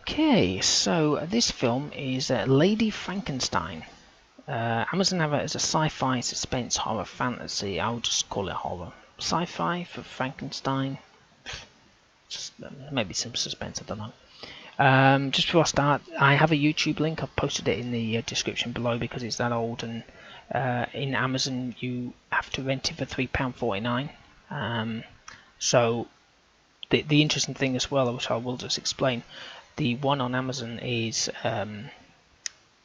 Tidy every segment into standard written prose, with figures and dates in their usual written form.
Okay, so this film is Lady Frankenstein. Amazon have it as a sci-fi, suspense, horror, fantasy. I'll just call it horror. Sci-fi for Frankenstein. Just, maybe some suspense, I don't know. Just before I start, I have a YouTube link. I've posted it in the description below because it's that old, and in Amazon you have to rent it for £3.49. So the interesting thing as well, which I will just explain, the one on Amazon is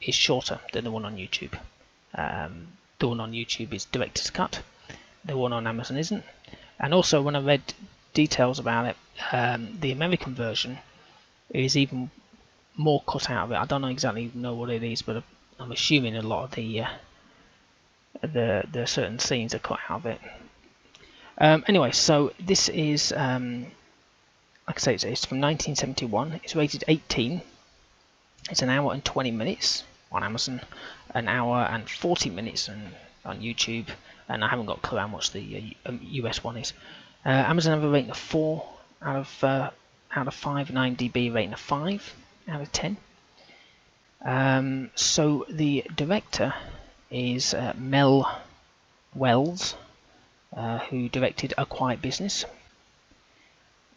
shorter than the one on YouTube. The one on YouTube is director's cut. The one on Amazon isn't. And also, when I read details about it, the American version is even more cut out of it. I don't exactly know what it is, but I'm assuming a lot of the certain scenes are cut out of it. Anyway, so this is like I say, it's from 1971. It's rated 18. It's an hour and 20 minutes on Amazon, an hour and 40 minutes on YouTube, and I haven't got a clue how much the US one is. Amazon have a rating of 4 out of 5, and IMDb rating of 5 out of 10. So the director is Mel Wells, who directed A Quiet Business.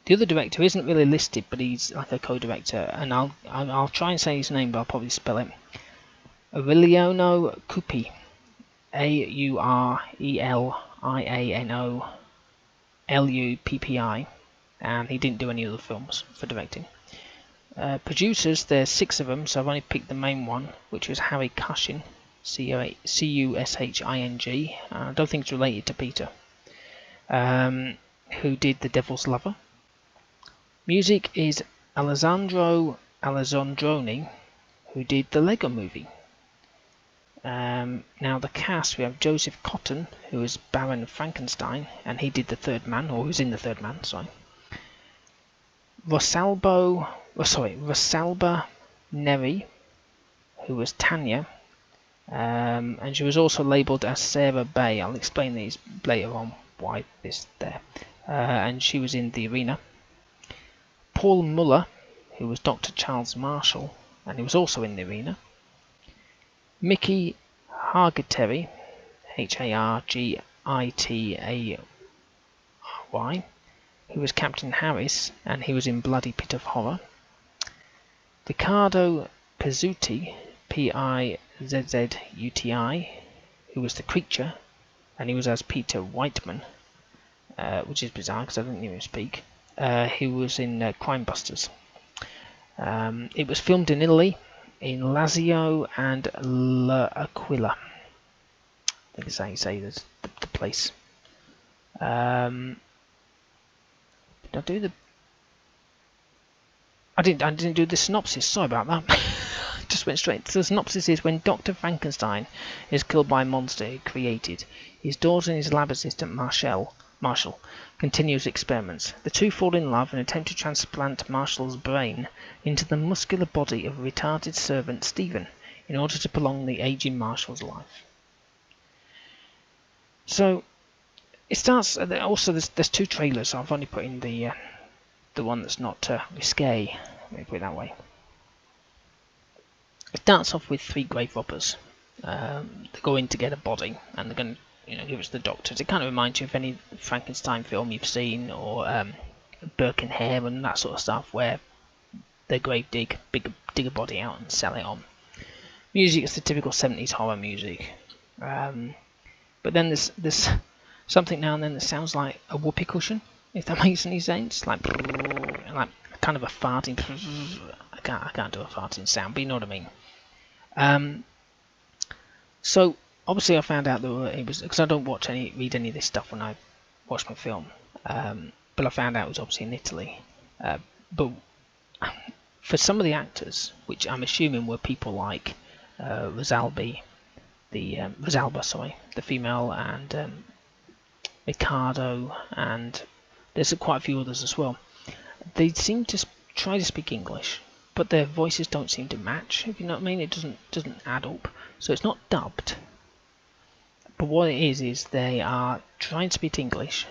The other director isn't really listed, but he's like a co-director, and I'll try and say his name, but I'll probably spell it. Aureliano Cuppi, Aureliano Luppi, and he didn't do any other films for directing. Producers, there's 6 of them, so I've only picked the main one, which was Harry Cushing, Cushing. I don't think it's related to Peter, who did The Devil's Lover. Music is Alessandro Alessandroni, who did the Lego Movie. Now the cast, we have Joseph Cotton, who is Baron Frankenstein, and he did The Third Man, or who's in The Third Man, sorry. Rosalba Neri, who was Tanya, and she was also labelled as Sarah Bay. I'll explain these later on why this there. And she was in The Arena. Paul Muller, who was Dr. Charles Marshall, and he was also in The Arena. Mickey Hargitay, Hargitay, who was Captain Harris, and he was in Bloody Pit of Horror. Riccardo Pizzuti, Pizzuti, who was the Creature, and he was as Peter Whiteman, which is bizarre because I didn't hear him speak. He was in Crime Busters. It was filmed in Italy, in Lazio and L'Aquila. I think it's how you say the place. Did I do the? I didn't do the synopsis. Sorry about that. Just went straight. So the synopsis is: when Dr. Frankenstein is killed by a monster he created, his daughter and his lab assistant Marshall continues experiments. The two fall in love and attempt to transplant Marshall's brain into the muscular body of a retarded servant Stephen in order to prolong the aging Marshall's life. So it starts. Also, there's 2 trailers. So I've only put in the one that's not risque. Let me put it that way. It starts off with 3 grave robbers. They're going to get a body, and they're going to give it to the doctors. It kind of reminds you of any Frankenstein film you've seen, or Burke and Hare and that sort of stuff, where they grave dig a body out and sell it on. Music is the typical 70s horror music, but then there's something now and then that sounds like a whoopee cushion, if that makes any sense, like kind of a farting. I can't do a farting sound, but you know what I mean. So obviously I found out that it was, because I don't read any of this stuff when I watch my film, but I found out it was obviously in Italy. But for some of the actors, which I'm assuming were people like Rosalba, the female, and Riccardo, and there's quite a few others as well. They seem to try to speak English, but their voices don't seem to match, if you know what I mean. It doesn't add up. So it's not dubbed. But what it is they are trying to speak English.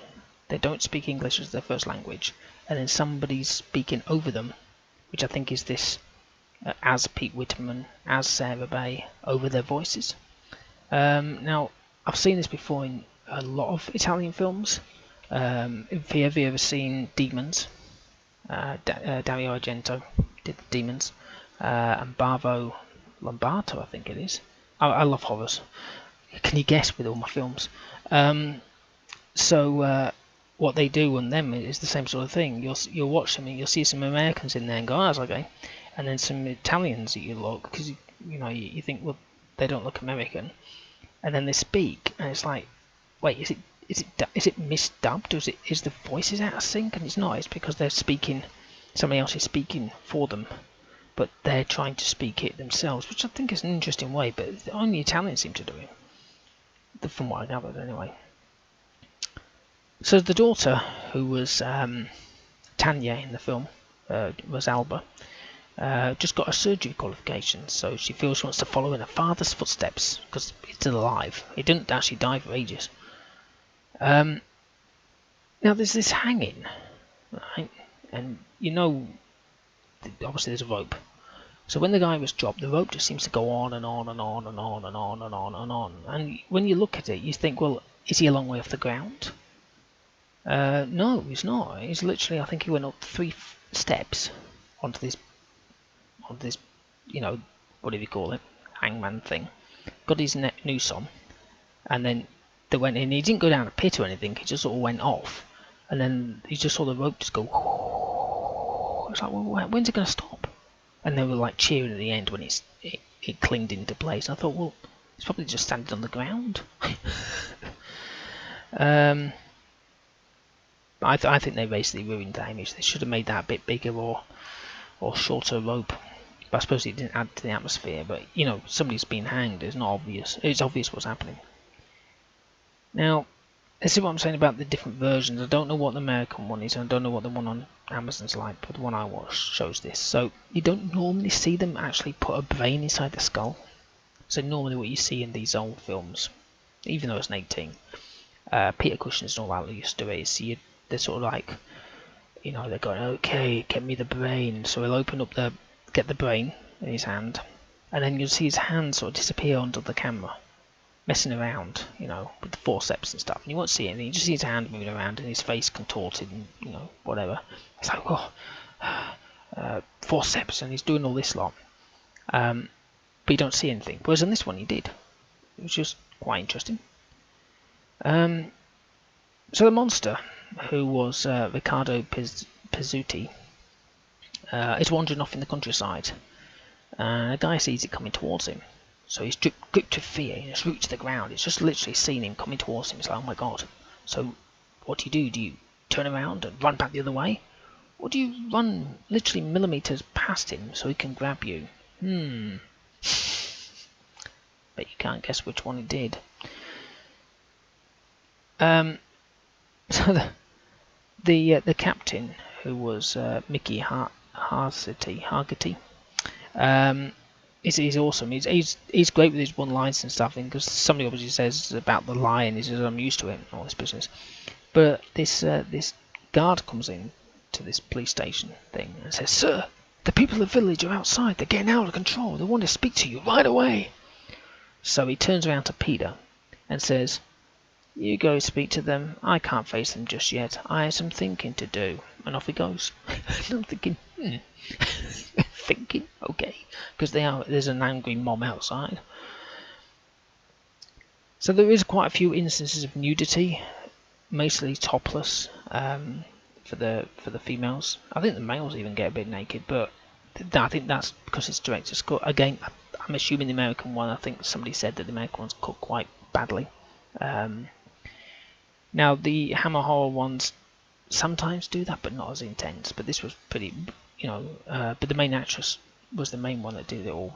They don't speak English as their first language, and then somebody's speaking over them which I think is this as Pete Whitman, as Sarah Bay, over their voices. Now, I've seen this before in a lot of Italian films. If you ever seen Demons, Dario Argento did the Demons, and Bavo Lombardo, I think it is. I love horrors. Can you guess with all my films? So what they do on them is the same sort of thing. You'll watch them and you'll see some Americans in there and go, "Oh, that's okay," and then some Italians that you look, because you think, well, they don't look American, and then they speak and it's like, wait, is it misdubbed, or is the voices out of sync? And it's not. It's because they're speaking, somebody else is speaking for them, but they're trying to speak it themselves, which I think is an interesting way. But only Italians seem to do it, from what I gathered anyway. So the daughter, who was Tanya in the film, was Alba, just got a surgery qualification, so she feels she wants to follow in her father's footsteps, because he's still alive. He didn't actually die for ages. Now there's this hanging, right? And obviously there's a rope. So when the guy was dropped, the rope just seems to go on and on and on and on and on and on and on. And when you look at it, you think, well, is he a long way off the ground? No, he's not. He's literally, I think he went up 3 steps onto this, what do you call it, hangman thing. Got his noose on, and then they went in. He didn't go down a pit or anything. He just sort of went off, and then he just saw the rope just go. It's like, well, when's it going to stop? And they were like cheering at the end when it clinged into place. I thought, well, it's probably just standing on the ground. I think they basically ruined the image. They should have made that a bit bigger or shorter rope. But I suppose it didn't add to the atmosphere. But somebody's been hanged. It's not obvious. It's obvious what's happening. Now, this is what I'm saying about the different versions. I don't know what the American one is, and I don't know what the one on Amazon's like, but the one I watched shows this. So you don't normally see them actually put a brain inside the skull. So normally what you see in these old films, even though it's an 18, Peter Cushing's and all that used to do it, is they're sort of like, they're going, okay, get me the brain. So he'll open up get the brain in his hand, and then you'll see his hand sort of disappear onto the camera, messing around, with the forceps and stuff. And you won't see anything. You just see his hand moving around and his face contorted and, whatever. It's like, forceps, and he's doing all this lot. But you don't see anything. Whereas on this one, he did. It was just quite interesting. So the monster, who was Riccardo Pizzuti, is wandering off in the countryside. A guy sees it coming towards him. So he's gripped with fear, and he's rooted to the ground. It's just literally seen him coming towards him. It's like, oh my god. So what do? Do you turn around and run back the other way? Or do you run literally millimeters past him so he can grab you? But you can't guess which one he did. So the captain, who was Mickey Hargitay, he's awesome. He's great with his one-liners and stuff, because somebody obviously says about the lion. He says, I'm used to it and all this business. But this guard comes in to this police station thing and says, "Sir, the people of the village are outside. They're getting out of control. They want to speak to you right away." So he turns around to Peter and says, "You go speak to them. I can't face them just yet. I have some thinking to do." And off he goes. And I'm thinking, thinking, okay, because there's an angry mob outside. So there is quite a few instances of nudity, mostly topless, for the females. I think the males even get a bit naked, but I think that's because it's director's cut. Again, I'm assuming the American one. I think somebody said that the American one's cut quite badly. Now the Hammer horror ones sometimes do that, but not as intense. But this was pretty, but the main actress was the main one that did it all.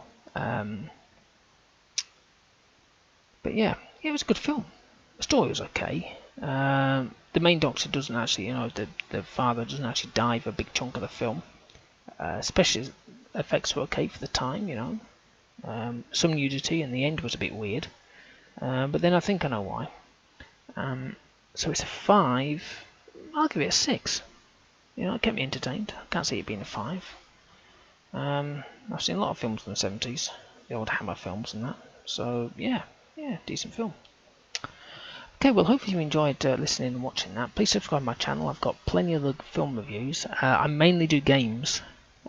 But yeah, it was a good film. The story was okay. The main doctor doesn't actually, the father doesn't actually die for a big chunk of the film. Special effects were okay for the time, some nudity, and the end was a bit weird. But then I think I know why. So it's a 5. I'll give it a 6. It kept me entertained. I can't see it being a 5. I've seen a lot of films from the 70s, the old Hammer films and that. So yeah, decent film. Okay, well, hopefully you enjoyed listening and watching that. Please subscribe to my channel. I've got plenty of the film reviews. I mainly do games,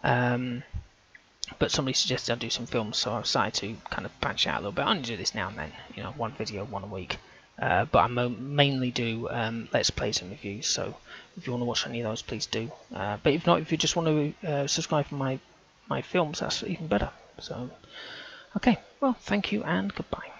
but somebody suggested I do some films, so I decided to kind of branch out a little bit. I only do this now and then, you know, one video, one a week. But I mainly do Let's Plays and reviews, so if you want to watch any of those, please do. But if not, if you just want to subscribe for my films, that's even better. So, okay, well, thank you and goodbye.